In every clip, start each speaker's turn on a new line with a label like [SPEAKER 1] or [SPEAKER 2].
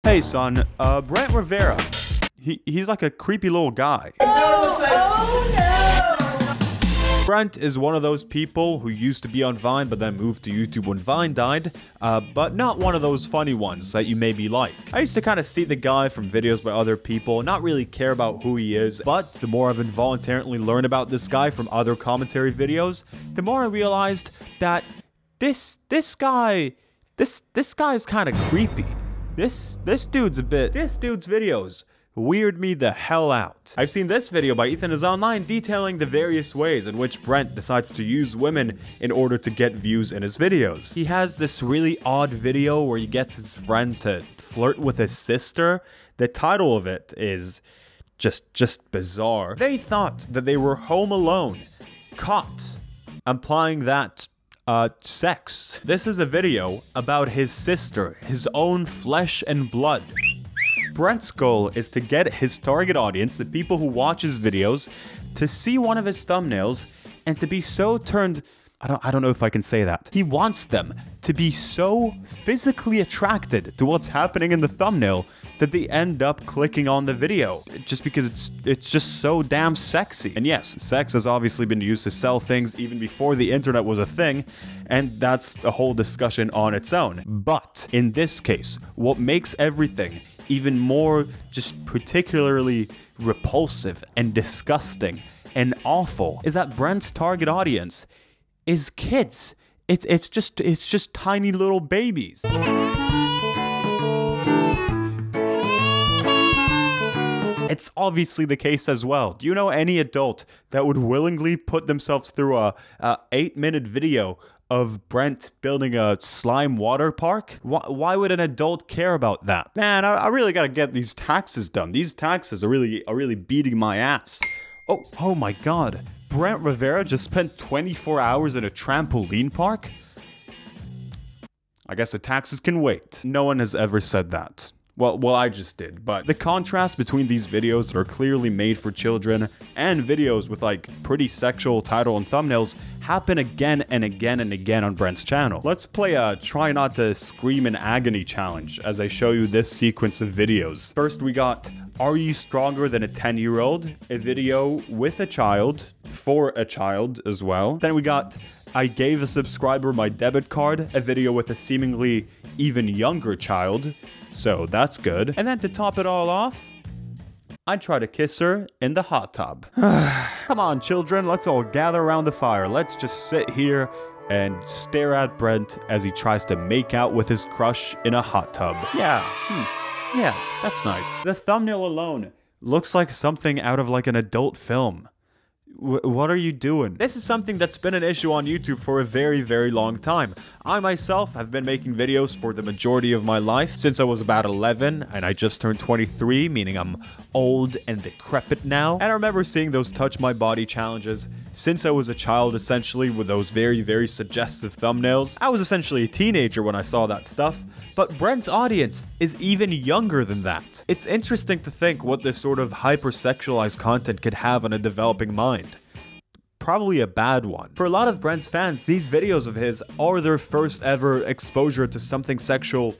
[SPEAKER 1] Hey son, Brent Rivera. He's like a creepy little guy.
[SPEAKER 2] Oh no!
[SPEAKER 1] Brent is one of those people who used to be on Vine but then moved to YouTube when Vine died, but not one of those funny ones that you maybe like. I used to kind of see the guy from videos by other people, not really care about who he is, but the more I've involuntarily learned about this guy from other commentary videos, the more I realized that this guy is kind of creepy. This dude's videos weird me the hell out. I've seen this video by Ethan is Online detailing the various ways in which Brent decides to use women in order to get views in his videos. He has this really odd video where he gets his friend to flirt with his sister. The title of it is just bizarre. They thought that they were home alone, caught, implying that sex. This is a video about his sister, his own flesh and blood. Brent's goal is to get his target audience, the people who watch his videos, to see one of his thumbnails and to be so turned... I don't know if I can say that. He wants them to be so physically attracted to what's happening in the thumbnail that they end up clicking on the video just because it's just so damn sexy. And yes, sex has obviously been used to sell things even before the internet was a thing, and that's a whole discussion on its own. But in this case, what makes everything even more just particularly repulsive and disgusting and awful is that Brent's target audience is kids. It's just tiny little babies. It's obviously the case as well. Do you know any adult that would willingly put themselves through a 8-minute video of Brent building a slime water park? Why would an adult care about that? Man, I really gotta get these taxes done. These taxes are really beating my ass. Oh my god. Brent Rivera just spent 24 hours in a trampoline park? I guess the taxes can wait. No one has ever said that. Well, I just did, but the contrast between these videos that are clearly made for children and videos with like pretty sexual title and thumbnails happen again and again and again on Brent's channel. Let's play a try not to scream in agony challenge as I show you this sequence of videos. First, we got Are You Stronger Than a 10-Year-Old? A video with a child, for a child as well. Then we got I Gave a Subscriber My Debit Card, a video with a seemingly even younger child. So that's good. And then to top it all off, I try to kiss her in the hot tub. Come on, children, let's all gather around the fire. Let's just sit here and stare at Brent as he tries to make out with his crush in a hot tub. Yeah, that's nice. The thumbnail alone looks like something out of like an adult film. What are you doing? This is something that's been an issue on YouTube for a very long time. I myself have been making videos for the majority of my life since I was about 11, and I just turned 23, meaning I'm old and decrepit now. And I remember seeing those Touch My Body challenges since I was a child, essentially, with those very suggestive thumbnails. I was essentially a teenager when I saw that stuff, but Brent's audience is even younger than that. It's interesting to think what this sort of hypersexualized content could have on a developing mind. Probably a bad one. For a lot of Brent's fans, these videos of his are their first ever exposure to something sexual,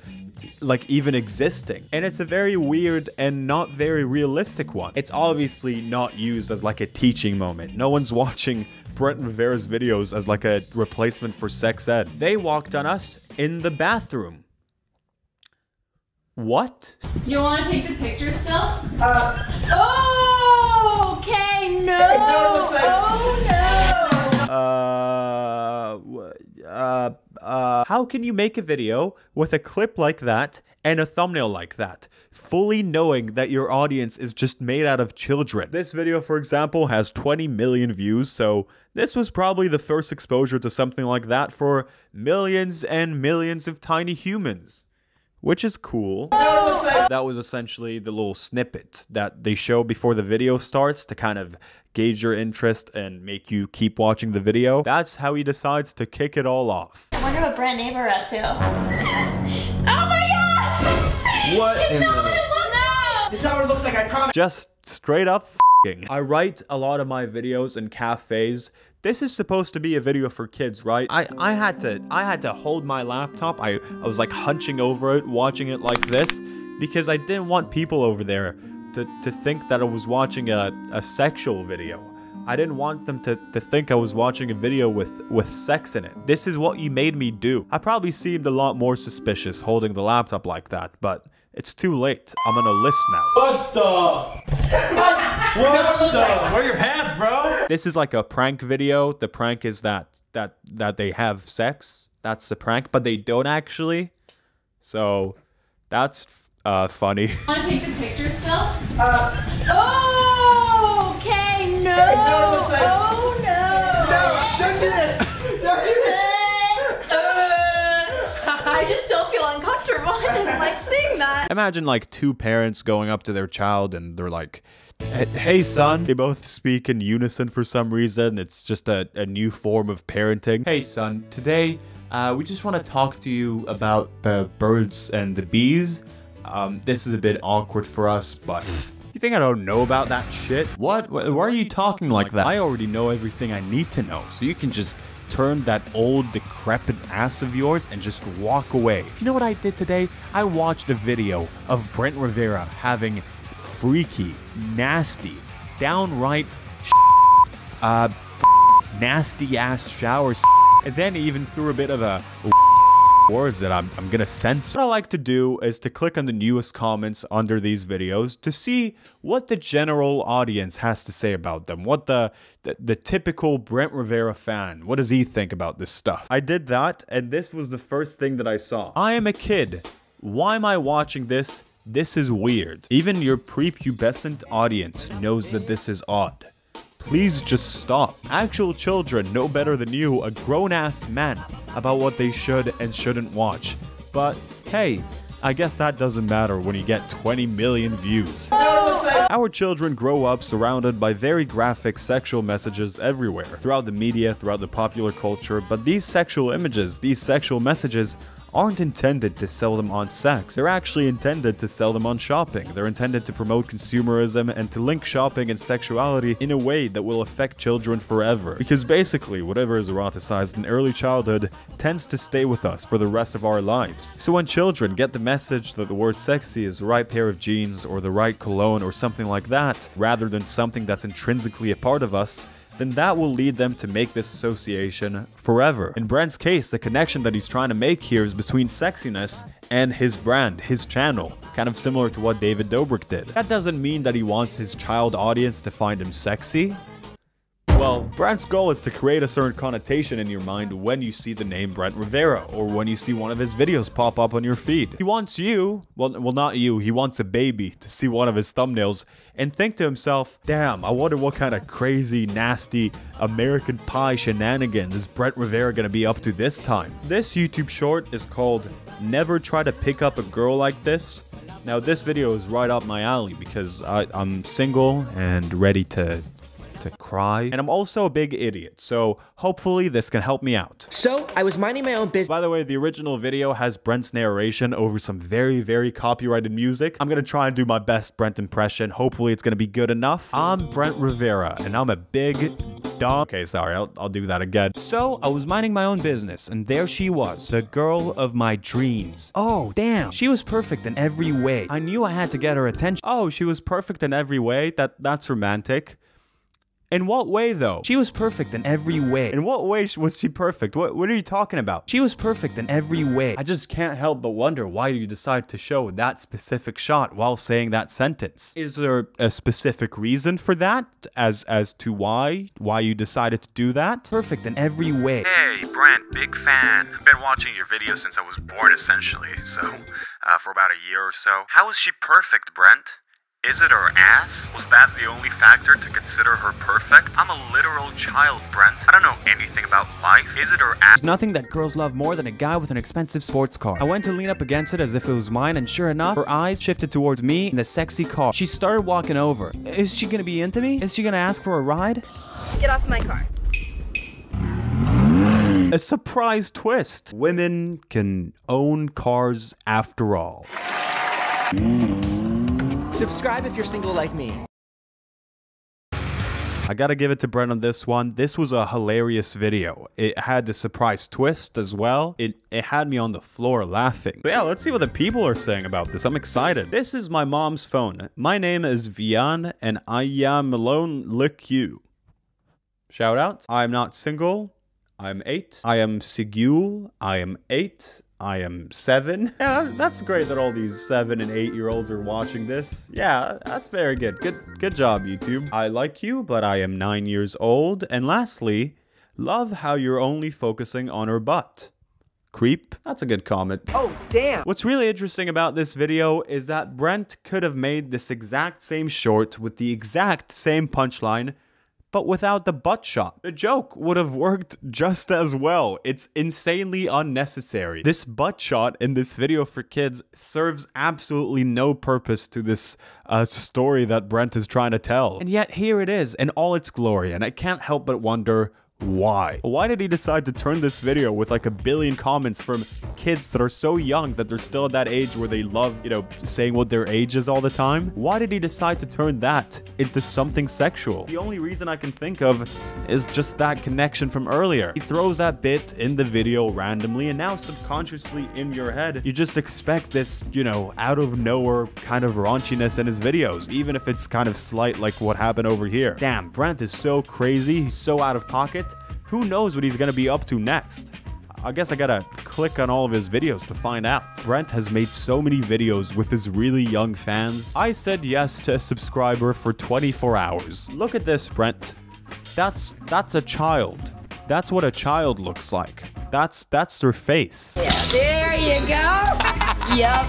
[SPEAKER 1] like even existing. And it's a very weird and not very realistic one. It's obviously not used as like a teaching moment. No one's watching Brent Rivera's videos as like a replacement for sex ed. They walked on us in the bathroom. What?
[SPEAKER 2] Do you want to take the picture still? Oh, okay, no!
[SPEAKER 1] How can you make a video with a clip like that and a thumbnail like that, fully knowing that your audience is just made out of children? This video, for example, has 20 million views, so this was probably the first exposure to something like that for millions and millions of tiny humans. Which is cool. That was essentially the little snippet that they show before the video starts to kind of gauge your interest and make you keep watching the video. That's how he decides to kick it all off.
[SPEAKER 2] I wonder what Brent and Ava are up to. Oh my god!
[SPEAKER 1] What
[SPEAKER 2] It's
[SPEAKER 1] in
[SPEAKER 2] not what
[SPEAKER 1] the...
[SPEAKER 2] it looks like!
[SPEAKER 3] It's not what it looks like, I promise.
[SPEAKER 1] Just straight up f***ing. I write a lot of my videos in cafes. This is supposed to be a video for kids, right? I had to hold my laptop. I was like hunching over it, watching it like this because I didn't want people over there to think that I was watching a sexual video. I didn't want them to think I was watching a video with sex in it. This is what you made me do. I probably seemed a lot more suspicious holding the laptop like that, but it's too late. I'm on a list now.
[SPEAKER 3] What the? What the? Wear your pants, bro.
[SPEAKER 1] This is like a prank video. The prank is that they have sex. That's the prank, but they don't actually. So that's funny.
[SPEAKER 2] Want to take the picture still? Oh, okay, no. Oh, no.
[SPEAKER 3] Don't do this. Don't do this.
[SPEAKER 2] I just still feel uncomfortable. I didn't like seeing that.
[SPEAKER 1] Imagine like two parents going up to their child and they're like, hey son. They both speak in unison for some reason. It's just a new form of parenting. Hey son, today we just want to talk to you about the birds and the bees. This is a bit awkward for us, but you think I don't know about that shit? What? Why are you talking like that? I already know everything I need to know, so you can just turn that old decrepit ass of yours and just walk away. You know what I did today? I watched a video of Brent Rivera having freaky, nasty, downright nasty ass showers, and then he even threw a bit of a words that I'm gonna censor. What I like to do is to click on the newest comments under these videos to see what the general audience has to say about them. What the typical Brent Rivera fan, what does he think about this stuff? I did that, and this was the first thing that I saw. I am a kid. Why am I watching this? This is weird. Even your prepubescent audience knows that this is odd. Please just stop. Actual children know better than you, a grown-ass man, about what they should and shouldn't watch. But hey, I guess that doesn't matter when you get 20 million views. Our children grow up surrounded by very graphic sexual messages everywhere, throughout the media, throughout the popular culture, but these sexual images, these sexual messages, aren't intended to sell them on sex. They're actually intended to sell them on shopping. They're intended to promote consumerism and to link shopping and sexuality in a way that will affect children forever. Because basically, whatever is eroticized in early childhood tends to stay with us for the rest of our lives. So when children get the message that the word sexy is the right pair of jeans or the right cologne or something like that, rather than something that's intrinsically a part of us, then that will lead them to make this association forever. In Brent's case, the connection that he's trying to make here is between sexiness and his brand, his channel, kind of similar to what David Dobrik did. That doesn't mean that he wants his child audience to find him sexy. Well, Brent's goal is to create a certain connotation in your mind when you see the name Brent Rivera, or when you see one of his videos pop up on your feed. He wants you, well not you, he wants a baby to see one of his thumbnails and think to himself, damn, I wonder what kind of crazy, nasty American Pie shenanigans is Brent Rivera gonna be up to this time. This YouTube short is called Never Try to Pick Up a Girl Like This. Now this video is right up my alley because I'm single and ready to cry, and I'm also a big idiot, so hopefully this can help me out.
[SPEAKER 4] So, I was minding my own business.
[SPEAKER 1] By the way, the original video has Brent's narration over some very, very copyrighted music. I'm gonna try and do my best Brent impression. Hopefully it's gonna be good enough. I'm Brent Rivera, and I'm a big dumb... Okay, sorry, I'll do that again. So, I was minding my own business, and there she was, the girl of my dreams. Oh, damn. She was perfect in every way. I knew I had to get her attention. Oh, she was perfect in every way? That's romantic. In what way, though? She was perfect in every way. In what way was she perfect? What are you talking about? She was perfect in every way. I just can't help but wonder why you decide to show that specific shot while saying that sentence. Is there a specific reason for that? As to why you decided to do that? Perfect in every way.
[SPEAKER 5] Hey, Brent, big fan. I've been watching your videos since I was born, essentially. So, for about a year or so. How is she perfect, Brent? Is it her ass? Was that the only factor to consider her perfect? I'm a literal child, Brent. I don't know anything about life. Is it her ass?
[SPEAKER 1] There's nothing that girls love more than a guy with an expensive sports car. I went to lean up against it as if it was mine, and sure enough, her eyes shifted towards me in the sexy car. She started walking over. Is she gonna be into me? Is she gonna ask for a ride?
[SPEAKER 2] Get off my car.
[SPEAKER 1] A surprise twist. Women can own cars after all.
[SPEAKER 4] Subscribe if you're single like me.
[SPEAKER 1] I gotta give it to Brent on this one. This was a hilarious video. It had the surprise twist as well. It had me on the floor laughing. But yeah, let's see what the people are saying about this. I'm excited. This is my mom's phone. My name is Vian, and I am alone like you. Shout out. I'm not single. I'm 8. I am Sigul. I am 8. I am 7. Yeah, that's great that all these 7 and 8-year-olds are watching this. Yeah, that's very good. Good job, YouTube. I like you, but I am 9 years old. And lastly, love how you're only focusing on her butt. Creep. That's a good comment.
[SPEAKER 4] Oh, damn.
[SPEAKER 1] What's really interesting about this video is that Brent could have made this exact same short with the exact same punchline, but without the butt shot. The joke would have worked just as well. It's insanely unnecessary. This butt shot in this video for kids serves absolutely no purpose to this story that Brent is trying to tell. And yet here it is in all its glory, and I can't help but wonder, why? Why did he decide to turn this video with like 1 billion comments from kids that are so young that they're still at that age where they love, you know, saying what their age is all the time? Why did he decide to turn that into something sexual? The only reason I can think of is just that connection from earlier. He throws that bit in the video randomly, and now subconsciously in your head, you just expect this, you know, out of nowhere kind of raunchiness in his videos, even if it's kind of slight like what happened over here. Damn, Brent is so crazy, he's so out of pocket. Who knows what he's gonna be up to next? I guess I gotta click on all of his videos to find out. Brent has made so many videos with his really young fans. I said yes to a subscriber for 24 hours. Look at this, Brent. That's a child. That's what a child looks like. That's their face.
[SPEAKER 2] Yeah, there you go. Yep.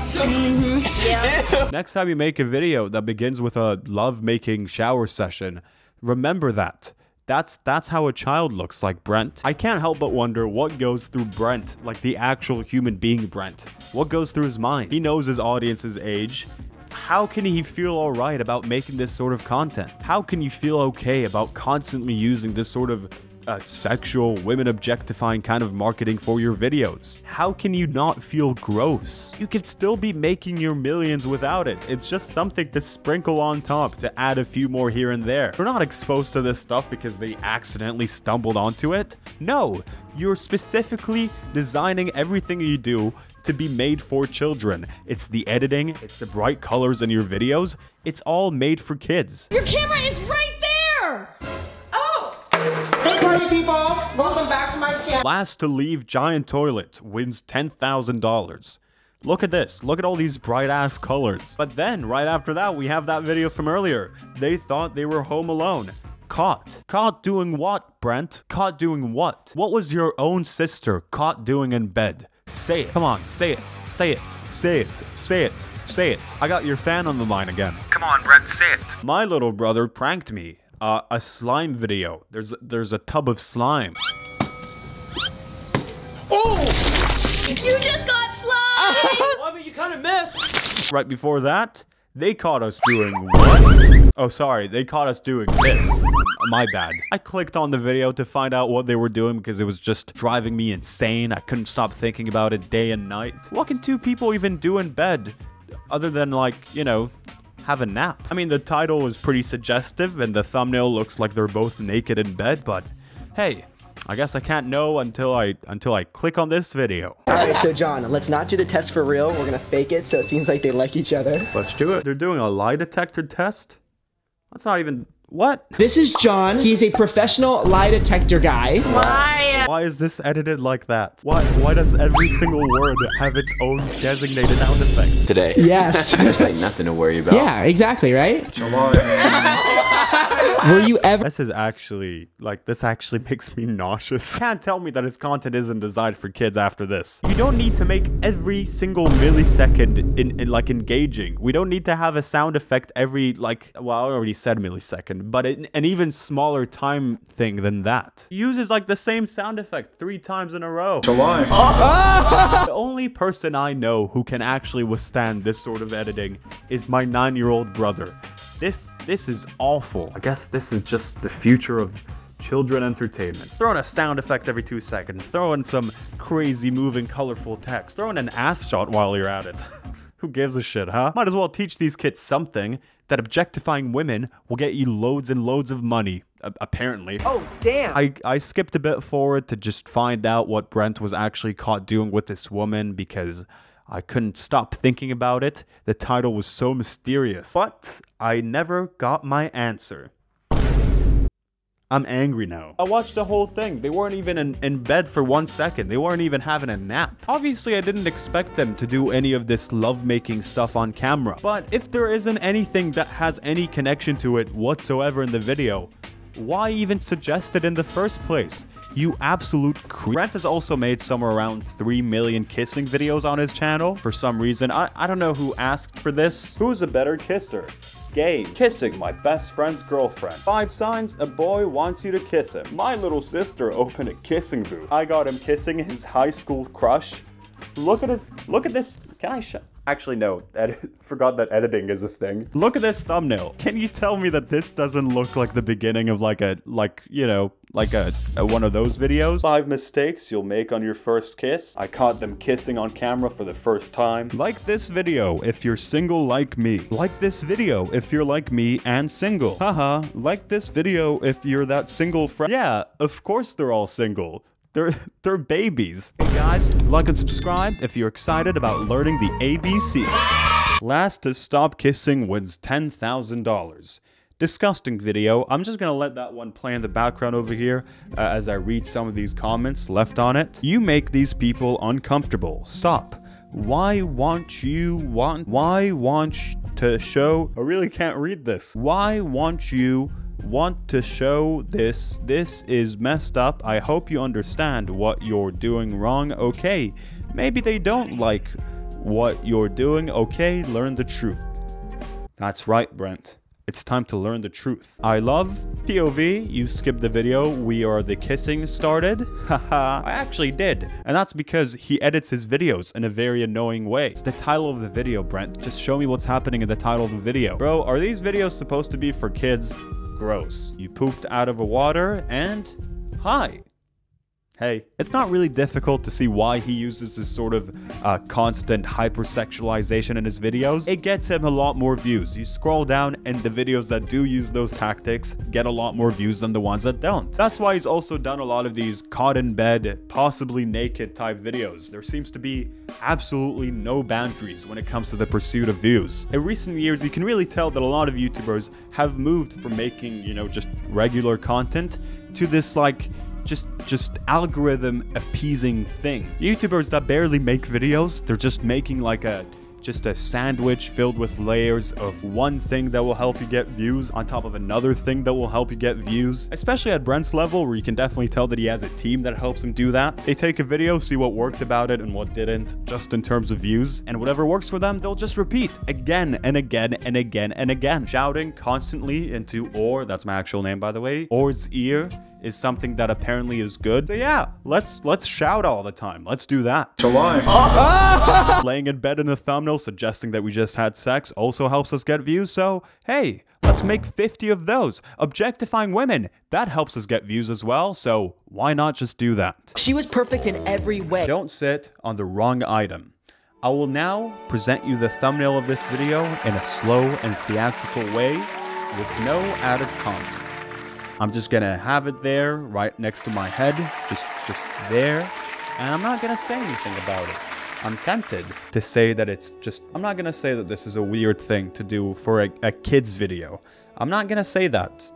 [SPEAKER 2] Yep.
[SPEAKER 1] Next time you make a video that begins with a love-making shower session, remember that. That's how a child looks like, Brent. I can't help but wonder what goes through Brent, like the actual human being Brent. What goes through his mind? He knows his audience's age. How can he feel alright about making this sort of content? How can you feel okay about constantly using this sort of sexual, women objectifying kind of marketing for your videos? How can you not feel gross? You could still be making your millions without it. It's just something to sprinkle on top to add a few more here and there. You're not exposed to this stuff because they accidentally stumbled onto it. No, you're specifically designing everything you do to be made for children. It's the editing, it's the bright colors in your videos. It's all made for kids.
[SPEAKER 2] Your camera is right there.
[SPEAKER 4] Hey party people, welcome back to my channel.
[SPEAKER 1] Last to leave giant toilet wins $10,000. Look at this. Look at all these bright ass colors. But then right after that, we have that video from earlier. They thought they were home alone. Caught. Caught doing what, Brent? Caught doing what? What was your own sister caught doing in bed? Say it. Come on, say it. Say it. Say it. Say it. Say it. I got your fan on the line again.
[SPEAKER 5] Come on, Brent, say it.
[SPEAKER 1] My little brother pranked me. A slime video. There's a tub of slime.
[SPEAKER 4] Oh!
[SPEAKER 2] You just got slime.
[SPEAKER 3] Well, I mean, you kind of missed.
[SPEAKER 1] Right before that, they caught us doing what? Oh, sorry. They caught us doing this. My bad. I clicked on the video to find out what they were doing because it was just driving me insane. I couldn't stop thinking about it day and night. What can two people even do in bed other than, like, you know, have a nap? I mean, the title is pretty suggestive and the thumbnail looks like they're both naked in bed, but hey, I guess I can't know until I click on this video.
[SPEAKER 4] Alright, so John, let's not do the test for real. We're gonna fake it so it seems like they like each other.
[SPEAKER 1] Let's do it. They're doing a lie detector test? That's not even... What?
[SPEAKER 4] This is John. He's a professional lie detector guy.
[SPEAKER 1] Why is this edited like that? Why does every single word have its own designated sound effect?
[SPEAKER 6] Today.
[SPEAKER 4] Yes.
[SPEAKER 6] There's like nothing to worry about.
[SPEAKER 4] Yeah, exactly, right? Were you ever...
[SPEAKER 1] This actually makes me nauseous. You can't tell me that his content isn't designed for kids after this. You don't need to make every single millisecond in like engaging. We don't need to have a sound effect every like, well, I already said millisecond, but an even smaller time thing than that. He uses like the same sound effect 3 times in a row. The only person I know who can actually withstand this sort of editing is my 9-year-old brother. This is awful. I guess this is just the future of children entertainment. Throw in a sound effect every 2 seconds. Throw in some crazy moving colorful text. Throw in an ass shot while you're at it. Who gives a shit, huh? Might as well teach these kids something, that objectifying women will get you loads and loads of money, apparently.
[SPEAKER 4] Oh, damn.
[SPEAKER 1] I skipped a bit forward to just find out what Brent was actually caught doing with this woman because I couldn't stop thinking about it. The title was so mysterious. But I never got my answer. I'm angry now. I watched the whole thing. They weren't even in bed for 1 second. They weren't even having a nap. Obviously, I didn't expect them to do any of this lovemaking stuff on camera. But if there isn't anything that has any connection to it whatsoever in the video, why even suggest it in the first place? You absolute creep. Brent has also made somewhere around 3 million kissing videos on his channel. For some reason, I don't know who asked for this. Who's a better kisser? Game. Kissing my best friend's girlfriend. 5 signs a boy wants you to kiss him. My little sister opened a kissing booth. I got him kissing his high school crush. Look at this. Can I show? Actually, no. Forgot that editing is a thing. Look at this thumbnail. Can you tell me that this doesn't look like the beginning of like a one of those videos? 5 mistakes you'll make on your first kiss. I caught them kissing on camera for the first time. Like this video if you're single like me. Like this video if you're like me and single. Haha. Like this video if you're that single friend. Yeah, of course they're all single. They're babies. Hey guys, like and subscribe if you're excited about learning the ABC. Last to stop kissing wins $10,000. Disgusting video. I'm just gonna let that one play in the background over here as I read some of these comments left on it. You make these people uncomfortable. Stop. Why want to show? I really can't read this. Why want to show this? This is messed up. I hope you understand what you're doing wrong. Okay, maybe they don't like what you're doing. Okay, learn the truth. That's right, Brent. It's time to learn the truth. I love POV. You skipped the video. We are the kissing started. Haha. I actually did. And that's because he edits his videos in a very annoying way. It's the title of the video, Brent. Just show me what's happening in the title of the video. Bro, are these videos supposed to be for kids? Gross. You pooped out of a water and hi. Hey, it's not really difficult to see why he uses this sort of constant hypersexualization in his videos. It gets him a lot more views. You scroll down and the videos that do use those tactics get a lot more views than the ones that don't. That's why he's also done a lot of these caught in bed, possibly naked type videos. There seems to be absolutely no boundaries when it comes to the pursuit of views. In recent years, you can really tell that a lot of YouTubers have moved from making, you know, just regular content to this like just algorithm appeasing thing. YouTubers that barely make videos, they're just making like a sandwich filled with layers of one thing that will help you get views on top of another thing that will help you get views. Especially at Brent's level, where you can definitely tell that he has a team that helps him do that. They take a video, see what worked about it and what didn't, just in terms of views, and whatever works for them, they'll just repeat again and again and again and again. Shouting constantly into Or, that's my actual name by the way, Or's ear is something that apparently is good. So yeah, let's shout all the time. Let's do that.
[SPEAKER 3] It's a lie.
[SPEAKER 1] Laying in bed in the thumbnail suggesting that we just had sex also helps us get views. So hey, let's make 50 of those. Objectifying women, that helps us get views as well. So why not just do that?
[SPEAKER 4] She was perfect in every way.
[SPEAKER 1] Don't sit on the wrong item. I will now present you the thumbnail of this video in a slow and theatrical way with no added comment. I'm just gonna have it there right next to my head, just there, and I'm not gonna say anything about it. I'm tempted to say that it's just, I'm not gonna say that this is a weird thing to do for a kid's video. I'm not gonna say that.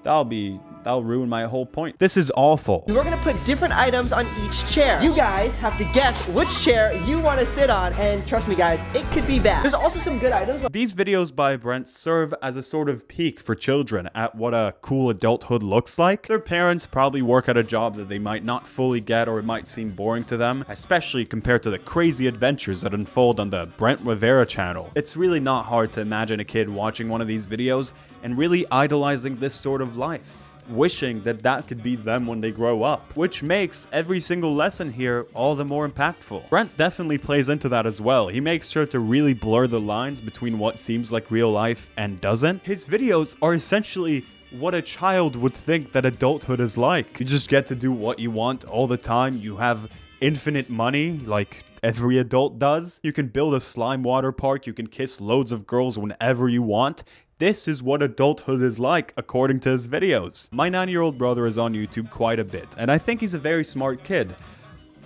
[SPEAKER 1] That'll ruin my whole point. This is awful.
[SPEAKER 4] We're gonna put different items on each chair. You guys have to guess which chair you want to sit on, and trust me guys, it could be bad. There's also some good items.
[SPEAKER 1] These videos by Brent serve as a sort of peek for children at what a cool adulthood looks like. Their parents probably work at a job that they might not fully get, or it might seem boring to them, especially compared to the crazy adventures that unfold on the Brent Rivera channel. It's really not hard to imagine a kid watching one of these videos and really idolizing this sort of life, wishing that that could be them when they grow up, which makes every single lesson here all the more impactful. Brent definitely plays into that as well. He makes sure to really blur the lines between what seems like real life and doesn't. His videos are essentially what a child would think that adulthood is like. You just get to do what you want all the time. You have infinite money, like every adult does. You can build a slime water park, you can kiss loads of girls whenever you want. This is what adulthood is like, according to his videos. My 9-year-old brother is on YouTube quite a bit, and I think he's a very smart kid.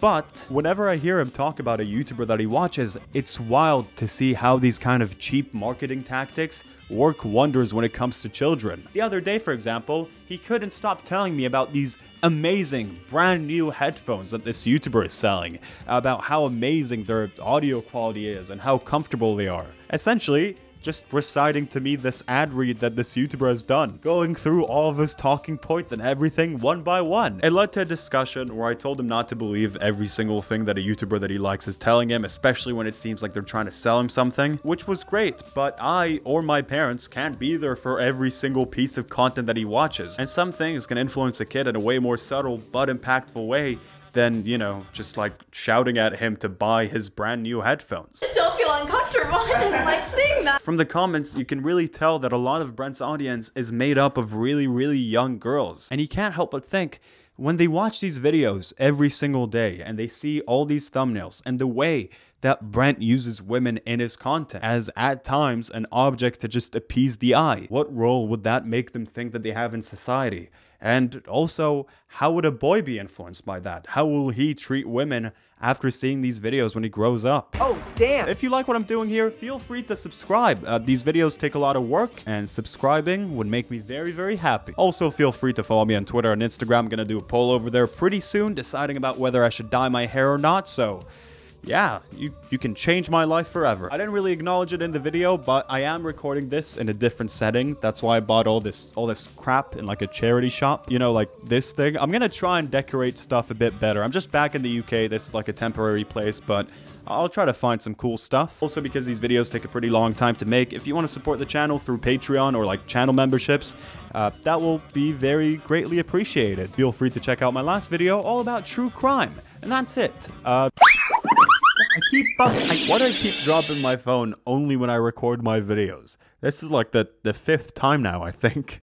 [SPEAKER 1] But whenever I hear him talk about a YouTuber that he watches, it's wild to see how these kind of cheap marketing tactics work wonders when it comes to children. The other day, for example, he couldn't stop telling me about these amazing brand new headphones that this YouTuber is selling, about how amazing their audio quality is and how comfortable they are. Essentially, just reciting to me this ad read that this YouTuber has done, going through all of his talking points and everything one by one. It led to a discussion where I told him not to believe every single thing that a YouTuber that he likes is telling him, especially when it seems like they're trying to sell him something, which was great, but I or my parents can't be there for every single piece of content that he watches, and some things can influence a kid in a way more subtle but impactful way than, you know, just like shouting at him to buy his brand new headphones.
[SPEAKER 2] I still feel uncomfortable. I didn't like seeing that.
[SPEAKER 1] From the comments, you can really tell that a lot of Brent's audience is made up of really young girls. And you can't help but think, when they watch these videos every single day and they see all these thumbnails and the way that Brent uses women in his content as at times an object to just appease the eye, what role would that make them think that they have in society? And also, how would a boy be influenced by that? How will he treat women after seeing these videos when he grows up?
[SPEAKER 4] Oh, damn.
[SPEAKER 1] If you like what I'm doing here, feel free to subscribe. These videos take a lot of work, and subscribing would make me very happy. Also, feel free to follow me on Twitter and Instagram. I'm gonna do a poll over there pretty soon, deciding about whether I should dye my hair or not, so yeah, you can change my life forever. I didn't really acknowledge it in the video, but I am recording this in a different setting. That's why I bought all this crap in like a charity shop. You know, like this thing. I'm gonna try and decorate stuff a bit better. I'm just back in the UK. This is like a temporary place, but I'll try to find some cool stuff. Also, because these videos take a pretty long time to make, if you want to support the channel through Patreon or like channel memberships, that will be very greatly appreciated. Feel free to check out my last video all about true crime. And that's it. Why do I keep dropping my phone only when I record my videos? This is like the 5th time now, I think.